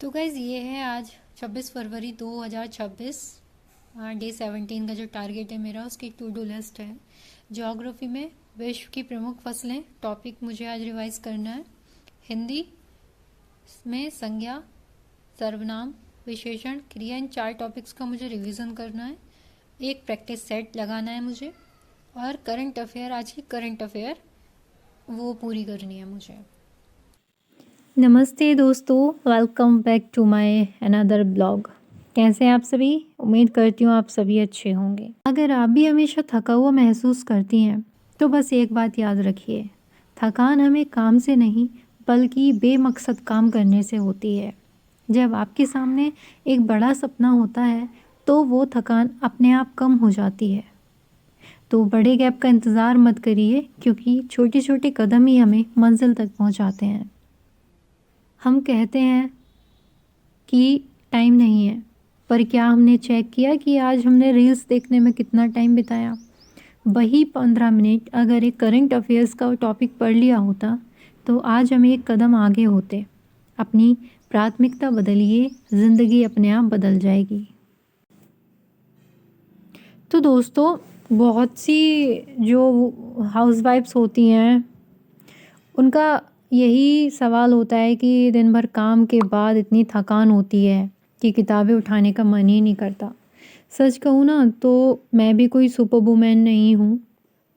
तो गाइज़ ये है आज 26 फरवरी 2026 डे 17 का जो टारगेट है मेरा उसकी टू डू लिस्ट है। ज्योग्राफी में विश्व की प्रमुख फसलें टॉपिक मुझे आज रिवाइज करना है। हिंदी में संज्ञा, सर्वनाम, विशेषण, क्रिया, इन 4 टॉपिक्स का मुझे रिवीजन करना है। एक प्रैक्टिस सेट लगाना है मुझे, और करंट अफेयर, आज की करंट अफेयर वो पूरी करनी है मुझे। नमस्ते दोस्तों, welcome back to my another blog. कैसे हैं आप सभी? उम्मीद करती हूँ आप सभी अच्छे होंगे। अगर आप भी हमेशा थका हुआ महसूस करती हैं तो बस एक बात याद रखिए, थकान हमें काम से नहीं बल्कि बेमकसद काम करने से होती है। जब आपके सामने एक बड़ा सपना होता है तो वो थकान अपने आप कम हो जाती है। तो बड़े गैप का इंतज़ार मत करिए, क्योंकि छोटे छोटे कदम ही हमें मंजिल तक पहुँचाते हैं। हम कहते हैं कि टाइम नहीं है, पर क्या हमने चेक किया कि आज हमने रील्स देखने में कितना टाइम बिताया? वही 15 मिनट अगर एक करंट अफेयर्स का टॉपिक पढ़ लिया होता तो आज हम एक कदम आगे होते। अपनी प्राथमिकता बदलिए, ज़िंदगी अपने आप बदल जाएगी। तो दोस्तों, बहुत सी जो हाउसवाइफ्स होती हैं उनका यही सवाल होता है कि दिन भर काम के बाद इतनी थकान होती है कि किताबें उठाने का मन ही नहीं करता। सच कहूँ ना तो मैं भी कोई सुपर वुमन नहीं हूँ,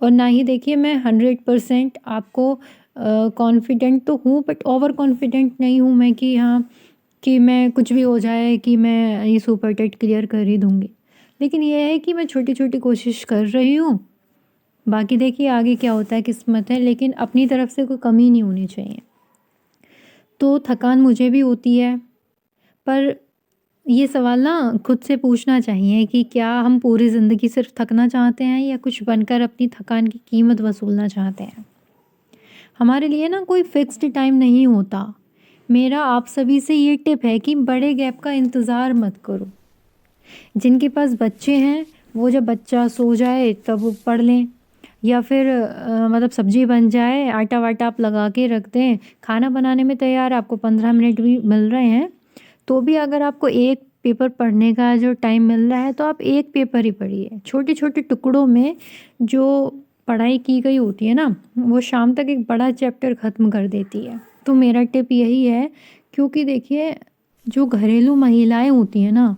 और ना ही देखिए मैं 100% आपको कॉन्फिडेंट तो हूँ, बट ओवर कॉन्फिडेंट नहीं हूँ मैं कि हाँ, कि मैं कुछ भी हो जाए कि मैं ये सुपर टेट क्लियर कर ही दूँगी। लेकिन ये है कि मैं छोटी छोटी कोशिश कर रही हूँ। बाकी देखिए आगे क्या होता है, किस्मत है, लेकिन अपनी तरफ से कोई कमी नहीं होनी चाहिए। तो थकान मुझे भी होती है, पर ये सवाल ना खुद से पूछना चाहिए कि क्या हम पूरी ज़िंदगी सिर्फ थकना चाहते हैं या कुछ बनकर अपनी थकान की कीमत वसूलना चाहते हैं। हमारे लिए ना कोई फिक्स्ड टाइम नहीं होता। मेरा आप सभी से ये टिप है कि बड़े गैप का इंतज़ार मत करो। जिनके पास बच्चे हैं वो जब बच्चा सो जाए तब वो पढ़ लें, या फिर मतलब सब्जी बन जाए, आटा वाटा आप लगा के रख दें, खाना बनाने में तैयार आपको 15 मिनट भी मिल रहे हैं तो भी अगर आपको एक पेपर पढ़ने का जो टाइम मिल रहा है तो आप एक पेपर ही पढ़िए। छोटे छोटे टुकड़ों में जो पढ़ाई की गई होती है ना, वो शाम तक एक बड़ा चैप्टर ख़त्म कर देती है। तो मेरा टिप यही है, क्योंकि देखिए जो घरेलू महिलाएं होती हैं ना,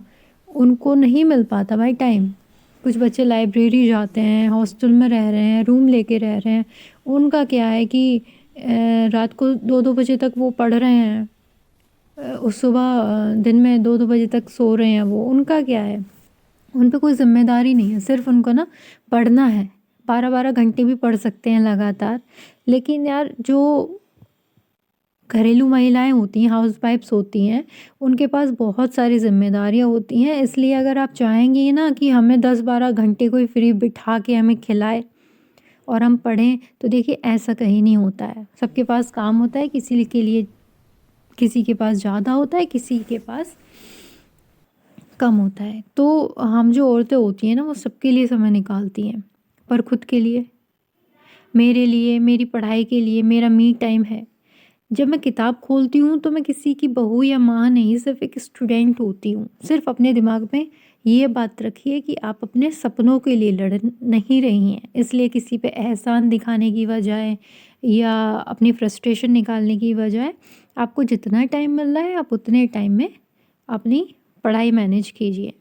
उनको नहीं मिल पाता भाई टाइम। कुछ बच्चे लाइब्रेरी जाते हैं, हॉस्टल में रह रहे हैं, रूम लेके रह रहे हैं, उनका क्या है कि रात को 2-2 बजे तक वो पढ़ रहे हैं, उस सुबह दिन में 2-2 बजे तक सो रहे हैं। वो उनका क्या है, उन पे कोई ज़िम्मेदारी नहीं है, सिर्फ उनको ना पढ़ना है। 12-12 घंटे भी पढ़ सकते हैं लगातार। लेकिन यार जो घरेलू महिलाएं होती हैं, हाउसवाइफ्स होती हैं, उनके पास बहुत सारी ज़िम्मेदारियां होती हैं। इसलिए अगर आप चाहेंगी ना कि हमें 10-12 घंटे कोई फ्री बिठा के हमें खिलाए और हम पढ़ें, तो देखिए ऐसा कहीं नहीं होता है। सबके पास काम होता है, किसी के लिए किसी के पास ज़्यादा होता है, किसी के पास कम होता है। तो हम जो औरतें होती हैं ना, वो सबके लिए समय निकालती हैं, पर खुद के लिए, मेरे लिए, मेरी पढ़ाई के लिए मेरा मी टाइम है। जब मैं किताब खोलती हूँ तो मैं किसी की बहू या माँ नहीं, सिर्फ एक स्टूडेंट होती हूँ। सिर्फ अपने दिमाग में ये बात रखिए कि आप अपने सपनों के लिए लड़ नहीं रही हैं। इसलिए किसी पे एहसान दिखाने की बजाय या अपनी फ्रस्ट्रेशन निकालने की बजाय आपको जितना टाइम मिल रहा है आप उतने टाइम में अपनी पढ़ाई मैनेज कीजिए।